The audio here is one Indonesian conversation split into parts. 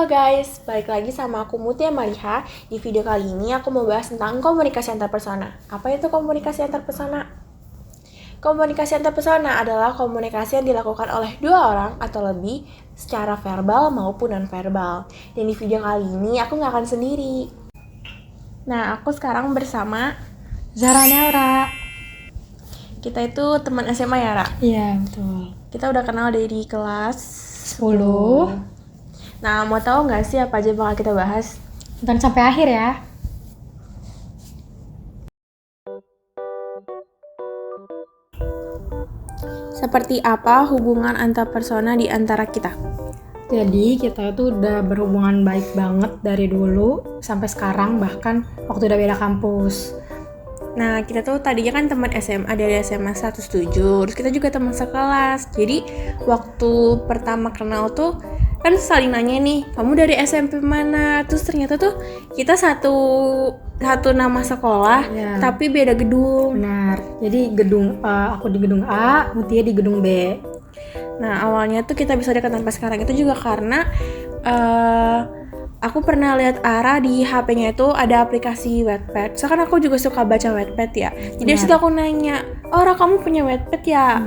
guys, balik lagi sama aku Mutia Maliha. Di video kali ini aku mau bahas tentang komunikasi antar persona. Apa itu komunikasi antar persona? Komunikasi antar persona adalah komunikasi yang dilakukan oleh dua orang atau lebih secara verbal maupun non-verbal. Dan di video kali ini aku nggak akan sendiri. Nah, aku sekarang bersama Zara Naura. Kita itu teman SMA ya, Ra? Iya, betul. Kita udah kenal dari kelas 10. Nah, mau tahu nggak sih apa aja bakal kita bahas? Nonton sampai akhir ya. Seperti apa hubungan antar persona di antara kita? Jadi kita itu udah berhubungan baik banget dari dulu sampai sekarang, bahkan waktu udah beda kampus. Nah, kita tuh tadinya kan teman SMA dari SMA 107, terus kita juga teman sekelas. Jadi, waktu pertama kenal tuh kan saling nanya nih, kamu dari SMP mana? Terus ternyata tuh kita satu nama sekolah, Ya. tapi beda gedung. Benar. Jadi aku di gedung A, Mutia di gedung B. Nah, awalnya tuh kita bisa dekat sampai sekarang itu juga karena aku pernah lihat Ara di HP-nya itu ada aplikasi Wattpad. Soalnya kan aku juga suka baca Wattpad ya. Jadi dari situ aku nanya, "Oh, Ara, kamu punya Wattpad ya?"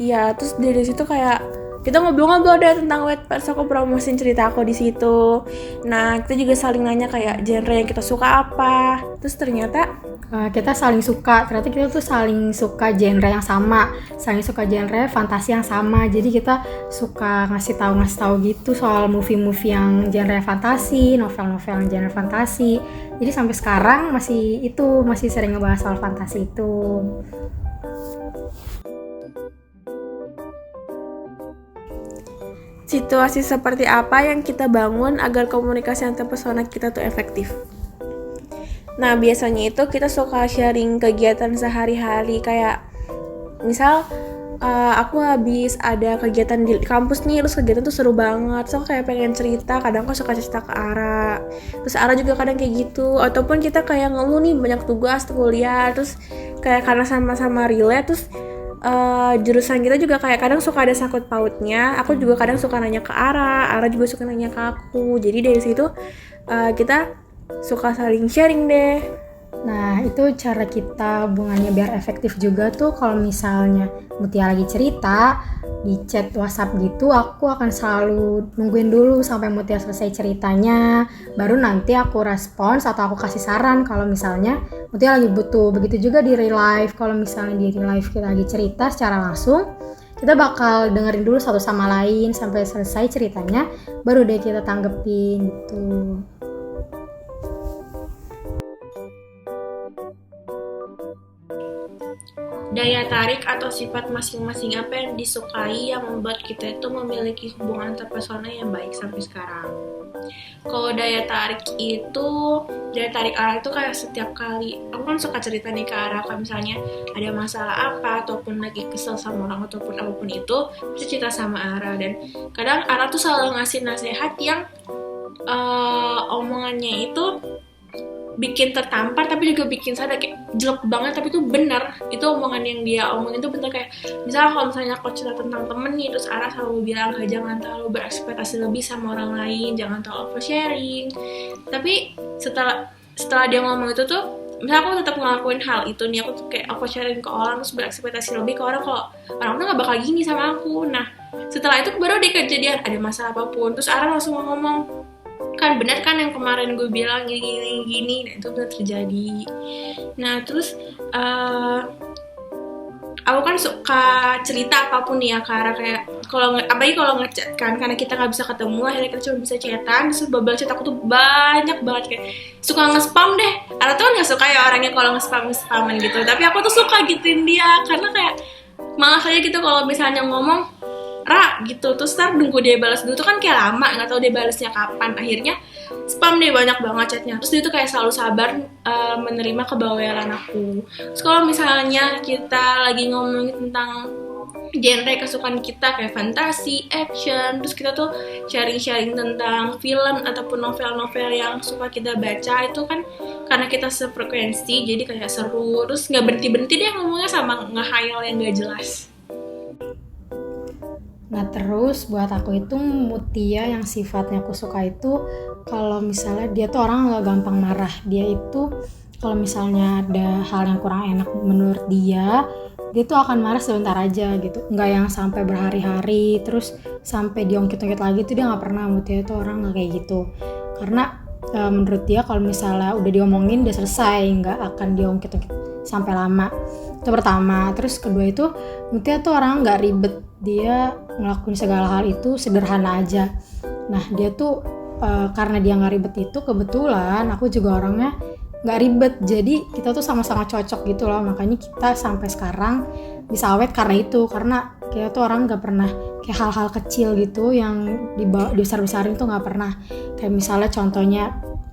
Iya, terus dari situ kayak kita ngobrol-ngobrol deh tentang Wattpad. So, aku promosiin cerita aku di situ. Nah, kita juga saling nanya kayak genre yang kita suka apa. Terus ternyata Kita saling suka, ternyata kita tuh saling suka genre yang sama, saling suka genre fantasi yang sama. Jadi kita suka ngasih tahu gitu soal movie-movie yang genre fantasi, novel-novel yang genre fantasi. Jadi sampai sekarang masih sering ngebahas soal fantasi itu. situasi seperti apa yang kita bangun agar komunikasi antar persona kita tuh efektif? Nah, biasanya itu kita suka sharing kegiatan sehari-hari, kayak misal aku habis ada kegiatan di kampus nih, terus kegiatan tuh seru banget, so kayak pengen cerita, kadang aku suka cerita ke Ara, terus Ara juga kadang kayak gitu, ataupun kita kayak ngeluh nih banyak tugas kuliah, terus kayak karena sama-sama relate, terus jurusan kita juga kayak kadang suka ada sangkut pautnya. Aku juga kadang suka nanya ke Ara juga suka nanya ke aku. Jadi dari situ kita suka saling sharing deh. Nah, itu cara kita hubungannya biar efektif juga tuh. Kalau misalnya Mutia lagi cerita di chat WhatsApp gitu, aku akan selalu nungguin dulu sampai Mutia selesai ceritanya, baru nanti aku respons atau aku kasih saran kalau misalnya Mutia lagi butuh. Begitu juga di real life, kalau misalnya di real life kita lagi cerita secara langsung, kita bakal dengerin dulu satu sama lain sampai selesai ceritanya, baru deh kita tanggepin gitu. Daya tarik atau sifat masing-masing apa yang disukai yang membuat kita itu memiliki hubungan antar persona yang baik sampai sekarang. Kalau daya tarik Ara itu kayak setiap kali aku kan suka cerita nih ke Ara, kalau misalnya ada masalah apa ataupun lagi kesel sama orang ataupun apapun itu, bisa cerita sama Ara. Dan kadang Ara tuh selalu ngasih nasihat yang omongannya itu bikin tertampar tapi juga bikin sadar, kayak jelek banget tapi itu benar, itu omongan yang dia omongin itu benar. Kayak misalnya kalau misalnya aku cerita tentang temen nih, terus Ara selalu bilang jangan terlalu berekspektasi lebih sama orang lain, jangan terlalu oversharing. Tapi setelah dia ngomong itu tuh, misalnya aku tetap ngelakuin hal itu nih, aku tuh kayak oversharing ke orang terus berekspektasi lebih ke orang, kalau orang tuh gak bakal gini sama aku. Nah, setelah itu baru dia kejadian ada masalah apapun, terus Ara langsung ngomong, kan benar kan yang kemarin gue bilang gini, nah itu benar terjadi. Nah terus aku kan suka cerita apapun nih ya Kara, kayak apalagi kalau ngechat kan, karena kita nggak bisa ketemu, akhirnya kita cuma bisa chatan. Terus babal chat aku tuh banyak banget, kayak suka nge-spam deh. Ara tuh kan nggak suka ya orangnya kalau nge-spaman gitu, tapi aku tuh suka gituin dia, karena kayak malah aja gitu kalau misalnya ngomong Ra gitu, terus ntar nunggu dia balas dulu tuh kan kayak lama, nggak tahu dia balasnya kapan. Akhirnya spam deh banyak banget chatnya. Terus dia tuh kayak selalu sabar menerima kebawelan aku. Terus kalau misalnya kita lagi ngomongin tentang genre kesukaan kita kayak fantasi, action, terus kita tuh sharing-sharing tentang film ataupun novel-novel yang suka kita baca, itu kan karena kita sefrekuensi jadi kayak seru, terus nggak berhenti-berhenti deh ngomongnya sama nge-hayal yang nggak jelas. Nah terus buat aku itu Mutia yang sifatnya aku suka itu kalau misalnya dia tuh orang nggak gampang marah. Dia itu kalau misalnya ada hal yang kurang enak menurut dia tuh akan marah sebentar aja gitu, nggak yang sampai berhari-hari terus sampai diungkit-ungkit lagi tuh dia nggak pernah. Mutia itu orang nggak kayak gitu, karena menurut dia kalau misalnya udah diomongin udah selesai, nggak akan diungkit-ungkit sampai lama. Itu pertama. Terus kedua itu Mutia tuh orang nggak ribet, dia ngelakuin segala hal itu sederhana aja. Nah dia tuh karena dia nggak ribet itu kebetulan aku juga orangnya nggak ribet, jadi kita tuh sama-sama cocok gitu loh. Makanya kita sampai sekarang bisa awet karena itu, karena kita tuh orang nggak pernah kayak hal-hal kecil gitu yang dibesar-besarin tuh nggak pernah. Kayak misalnya contohnya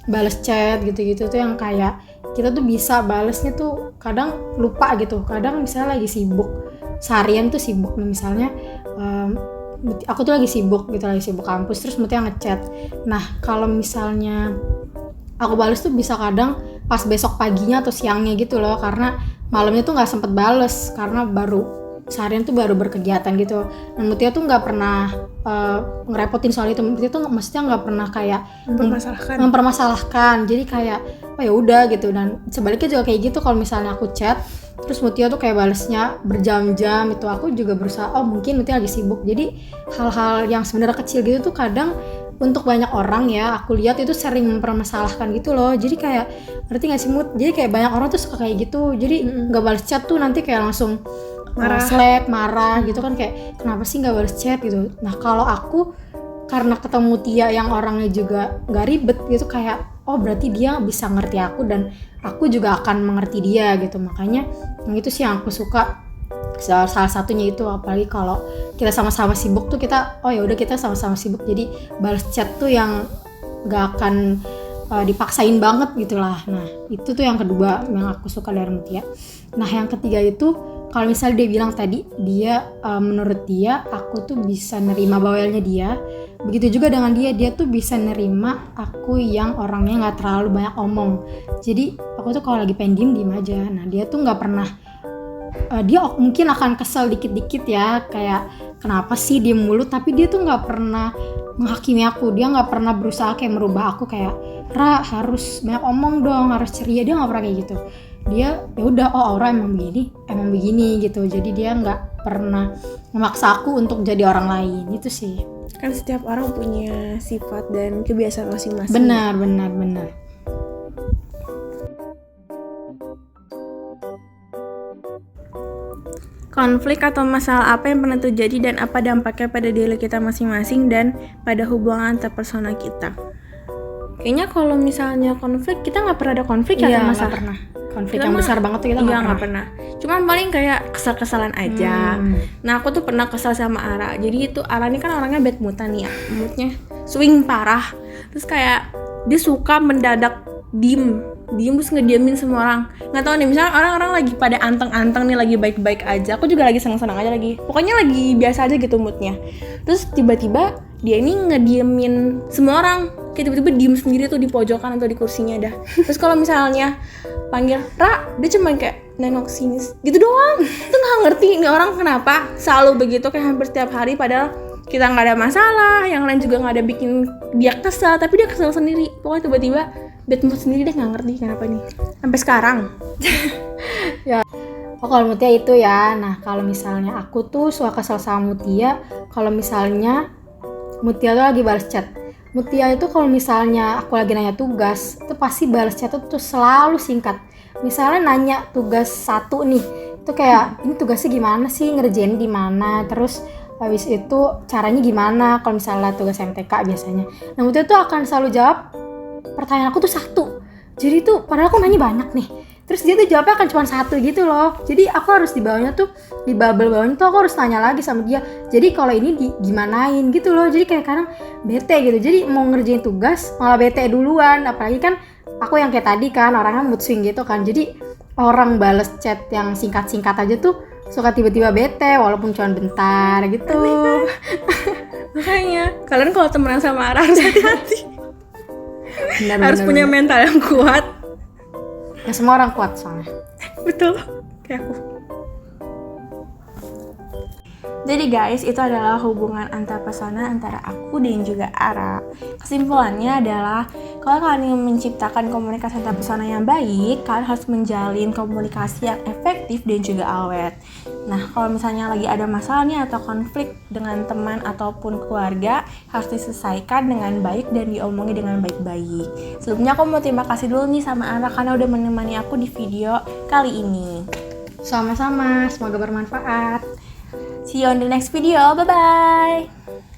bales chat gitu-gitu tuh yang kayak kita tuh bisa balesnya tuh kadang lupa gitu, kadang misalnya lagi sibuk seharian tuh sibuk nih, misalnya aku tuh lagi sibuk kampus terus Mutia ngechat. Nah kalau misalnya aku bales tuh bisa kadang pas besok paginya atau siangnya gitu loh, karena malamnya tuh nggak sempet bales karena baru seharian tuh baru berkegiatan gitu. Dan Mutia tuh nggak pernah ngerepotin soal itu. Mutia tuh maksudnya nggak pernah kayak mempermasalahkan. Jadi kayak oh ya udah gitu. Dan sebaliknya juga kayak gitu, kalau misalnya aku chat terus Mutia tuh kayak balesnya berjam-jam itu, aku juga berusaha oh mungkin Mutia lagi sibuk. Jadi hal-hal yang sebenarnya kecil gitu tuh kadang untuk banyak orang ya aku lihat itu sering mempermasalahkan gitu loh. Jadi kayak ngerti gak sih Mut? Jadi kayak banyak orang tuh suka kayak gitu. Jadi gak balas chat tuh nanti kayak langsung marah gitu kan, kayak kenapa sih gak balas chat gitu. Nah kalau aku karena ketemu Tia yang orangnya juga gak ribet gitu, kayak oh berarti dia bisa ngerti aku dan aku juga akan mengerti dia gitu. Makanya yang itu sih yang aku suka, salah satunya itu. Apalagi kalau kita sama-sama sibuk tuh kita oh ya udah kita sama-sama sibuk, jadi balas chat tuh yang gak akan dipaksain banget gitulah. Nah itu tuh yang kedua yang aku suka dari Mutia. Nah yang ketiga itu kalau misalnya dia bilang tadi dia menurut dia aku tuh bisa nerima bawelnya dia, begitu juga dengan dia tuh bisa nerima aku yang orangnya nggak terlalu banyak omong. Jadi aku tuh kalau lagi pengen diem aja. Nah dia tuh nggak pernah dia mungkin akan kesel dikit-dikit ya, kayak kenapa sih diem mulu, tapi dia tuh nggak pernah menghakimi aku. Dia nggak pernah berusaha kayak merubah aku kayak Ra harus banyak omong dong, harus ceria. Dia nggak pernah kayak gitu. Dia ya udah oh Aura emang begini gitu. Jadi dia nggak pernah memaksa aku untuk jadi orang lain. Itu sih. Kan setiap orang punya sifat dan kebiasaan masing-masing. Benar. Konflik atau masalah apa yang pernah terjadi dan apa dampaknya pada diri kita masing-masing dan pada hubungan interpersonal kita. Kayaknya kalau misalnya konflik, kita nggak pernah ada konflik ya, atau masalah. Pernah. Konflik yang besar banget tuh kita nggak pernah. Cuman paling kayak kesal-kesalan aja. Nah aku tuh pernah kesal sama Ara. Jadi itu Ara ini kan orangnya bad mood nih ya, moodnya swing parah. Terus kayak dia suka mendadak diem terus ngediamin semua orang. Nggak tahu nih, misalnya orang-orang lagi pada anteng-anteng nih, lagi baik-baik aja, aku juga lagi senang-senang aja, lagi pokoknya lagi biasa aja gitu moodnya. Terus tiba-tiba dia ini ngediemin semua orang, kayak tiba-tiba diem sendiri tuh di pojokan atau di kursinya dah. Terus kalau misalnya panggil Ra, dia cuma kayak nengok sini gitu doang. Tuh nggak ngerti ini orang kenapa selalu begitu, kayak hampir setiap hari, padahal kita nggak ada masalah, yang lain juga nggak ada bikin dia kesel, tapi dia kesel sendiri. Pokoknya tiba-tiba bad mood sendiri, deh nggak ngerti kenapa nih sampai sekarang. Ya, kalau Mutia itu ya. Nah kalau misalnya aku tuh suka kesel sama Mutia kalau misalnya Mutia tuh lagi balas chat. Mutia itu kalau misalnya aku lagi nanya tugas itu pasti balas chat tuh selalu singkat. Misalnya nanya tugas 1 nih, itu kayak ini tugasnya gimana sih, ngerjain di mana, terus habis itu caranya gimana kalau misalnya tugas MTK biasanya. Nah Mutia tuh akan selalu jawab pertanyaan aku tuh 1. Jadi tuh padahal aku nanya banyak nih, terus dia tuh jawabnya akan cuma 1 gitu loh. Jadi aku harus di bawahnya tuh, di bubble bawahnya tuh aku harus tanya lagi sama dia. Jadi kalau ini gimanain gitu loh. Jadi kayak kadang bete gitu. Jadi mau ngerjain tugas malah bete duluan. Apalagi kan aku yang kayak tadi kan orangnya mood swing gitu kan. Jadi orang bales chat yang singkat-singkat aja tuh suka tiba-tiba bete walaupun cuma bentar gitu. Makanya kalian kalau temenan sama Ara harus hati-hati. Harus punya bener. mental yang kuat. Ya semua orang kuat soalnya. Betul, kayak aku. Jadi guys, itu adalah hubungan antar pesona antara aku dan juga Ara. Kesimpulannya adalah, kalau kalian ingin menciptakan komunikasi antar pesona yang baik, kalian harus menjalin komunikasi yang efektif dan juga awet. Nah, kalau misalnya lagi ada masalahnya atau konflik dengan teman ataupun keluarga, harus diselesaikan dengan baik dan diomongi dengan baik-baik. Sebelumnya aku mau terima kasih dulu nih sama Ara karena udah menemani aku di video kali ini. Sama-sama, semoga bermanfaat. See you on the next video. Bye-bye.